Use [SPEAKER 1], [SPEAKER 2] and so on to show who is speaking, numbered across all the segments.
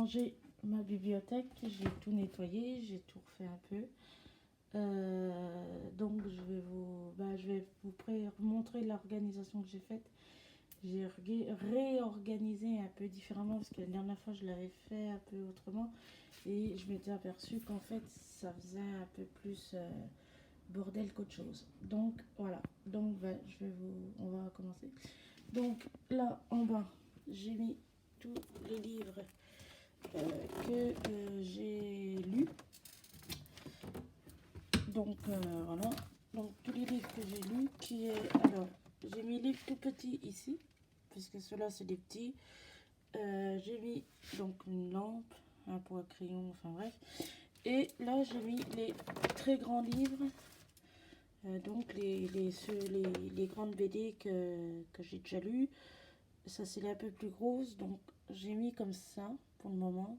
[SPEAKER 1] rangé ma bibliothèque, j'ai tout nettoyé, j'ai tout refait un peu. Donc je vais vous montrer l'organisation que j'ai faite. J'ai réorganisé un peu différemment parce que la dernière fois je l'avais fait un peu autrement et je m'étais aperçue qu'en fait ça faisait un peu plus bordel qu'autre chose. Donc voilà, donc on va commencer. Donc là en bas j'ai mis tous les livres que j'ai lus. Donc voilà, donc tous les livres que j'ai lus alors j'ai mis les tout petits ici puisque ceux-là c'est des petits. J'ai mis donc une lampe, un pot à crayon, enfin bref. Et là j'ai mis les très grands livres, donc les grandes BD que j'ai déjà lues. Ça c'est un peu plus grosse, donc j'ai mis comme ça pour le moment.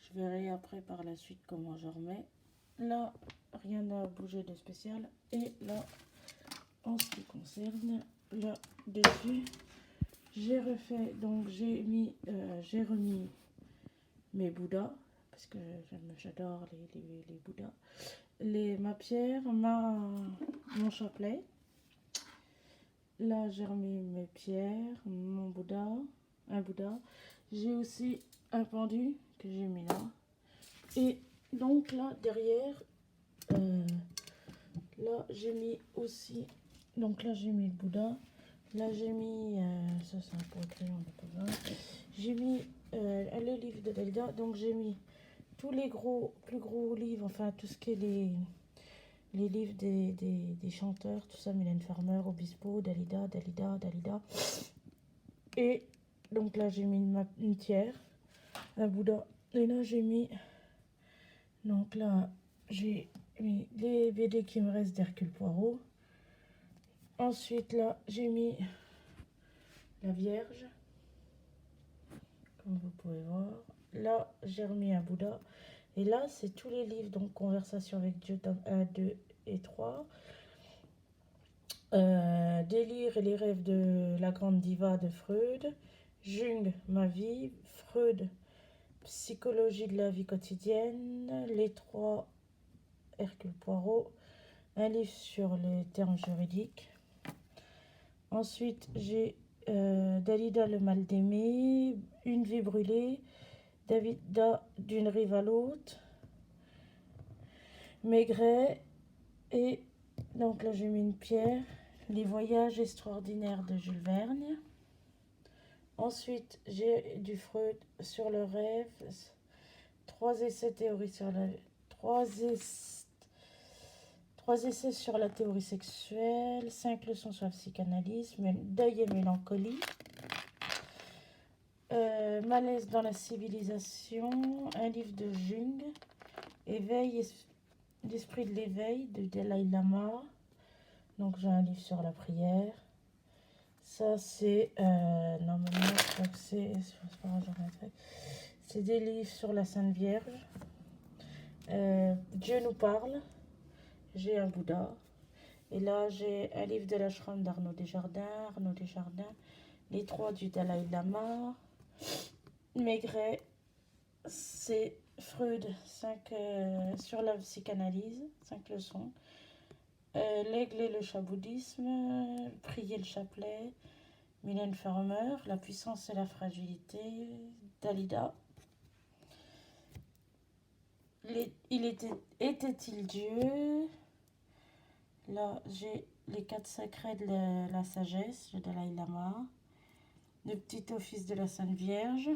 [SPEAKER 1] Je verrai après par la suite comment je remets. Là rien n'a bougé de spécial. Et là en ce qui concerne là dessus, j'ai refait, donc j'ai remis mes Bouddhas, parce que j'adore les Bouddhas, ma pierre, mon chapelet. Là j'ai remis mes pierres, mon Bouddha, un Bouddha. J'ai aussi un pendu que j'ai mis là. Et donc là derrière, là j'ai mis aussi, donc là j'ai mis le Bouddha. Là j'ai mis, ça c'est un peu crayon, on n'a pas besoin. J'ai mis le livre de Dalida, donc j'ai mis tous les plus gros livres, enfin tout ce qui est les livres des chanteurs, tout ça, Mylène Farmer, Obispo, Dalida. Et donc là j'ai mis une tiare, un Bouddha. Et là j'ai mis, donc là j'ai mis les BD qui me restent d'Hercule Poirot. Ensuite là j'ai mis la Vierge, comme vous pouvez voir. Là j'ai remis un Bouddha. Et là, c'est tous les livres, donc Conversation avec Dieu, tome 1, 2 et 3. Délire et les rêves de la grande diva de Freud. Jung, ma vie. Freud, psychologie de la vie quotidienne. Les trois, Hercule Poirot. Un livre sur les termes juridiques. Ensuite, j'ai Dalida, le mal d'aimer. Une vie brûlée. Davida, d'une rive à l'autre. Maigret. Et donc là j'ai mis une pierre, les voyages extraordinaires de Jules Verne. Ensuite j'ai du Freud sur le rêve, 3 essais sur la théorie sexuelle, 5 leçons sur la psychanalyse, deuil et mélancolie, malaise dans la civilisation, un livre de Jung, l'esprit de l'éveil de Dalai Lama. Donc j'ai un livre sur la prière. Ça c'est normalement c'est des livres sur la Sainte Vierge. Dieu nous parle. J'ai un Bouddha. Et là j'ai un livre de l'ashram d'Arnaud Desjardins. Les trois du Dalai Lama. Maigret, c'est Freud, 5 sur la psychanalyse, 5 leçons. L'aigle et le chat bouddhisme, prier le chapelet, Mylène Farmer, la puissance et la fragilité, Dalida. Était-il Dieu? Là, j'ai les 4 secrets de la sagesse, de Dalai Lama. Le petit office de la Sainte Vierge,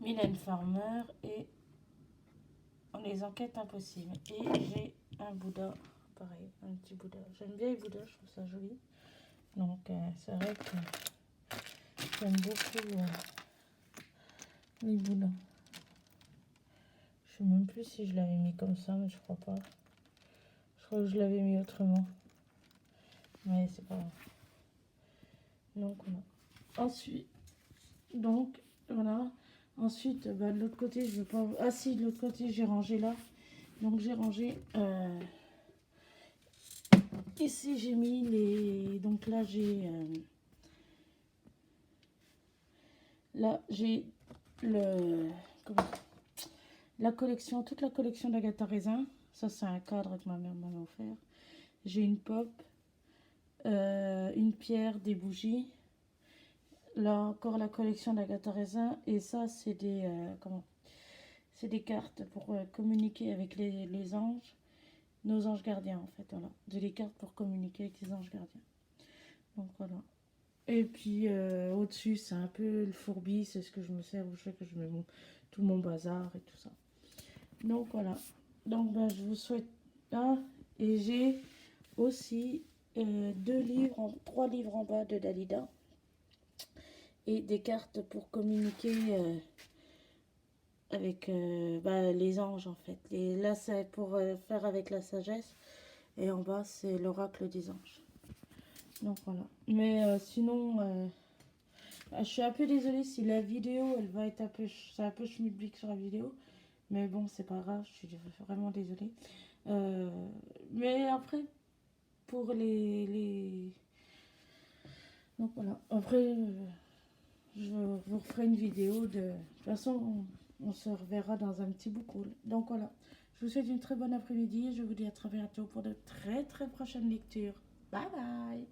[SPEAKER 1] Mylène Farmer et les enquêtes impossibles. Et j'ai un Bouddha, pareil, un petit Bouddha. J'aime bien les Bouddhas, je trouve ça joli. Donc c'est vrai que j'aime beaucoup les Bouddhas. Je sais même plus si je l'avais mis comme ça, mais je crois pas. Je crois que je l'avais mis autrement. Mais c'est pas grave. Donc voilà. Ensuite, donc voilà. Ensuite, de l'autre côté, je veux pas. Ah si, de l'autre côté, j'ai rangé là. Donc j'ai rangé. Ici, j'ai mis les. Donc là, j'ai le, comment- la collection, toute la collection d'Agatha Raisin. Ça, c'est un cadre que ma mère m'avait offert. J'ai une pop, une pierre, des bougies. Là encore la collection d'Agatha Raisin. Et ça, c'est des, c'est des cartes pour communiquer avec les anges. Nos anges gardiens, en fait, voilà. J'ai des cartes pour communiquer avec les anges gardiens. Donc voilà. Et puis au-dessus, c'est un peu le fourbi, c'est ce que je me sers où je fais que je mets tout mon bazar et tout ça. Donc voilà. Donc ben, je vous souhaite. Ah, et j'ai aussi trois livres en bas de Dalida et des cartes pour communiquer avec bah, les anges en fait. Et là, c'est pour faire avec la sagesse. Et en bas, c'est l'oracle des anges. Donc voilà. Mais sinon, je suis un peu désolée si la vidéo, elle va être un peu, c'est un peu schmilblick sur la vidéo. Mais bon, c'est pas grave, je suis vraiment désolée. Euh, mais après, pour donc voilà. Après, je vous referai une vidéo de... De toute façon, on se reverra dans un petit bout cool. Donc voilà. Je vous souhaite une très bonne après-midi. Je vous dis à très bientôt pour de très très prochaines lectures. Bye bye.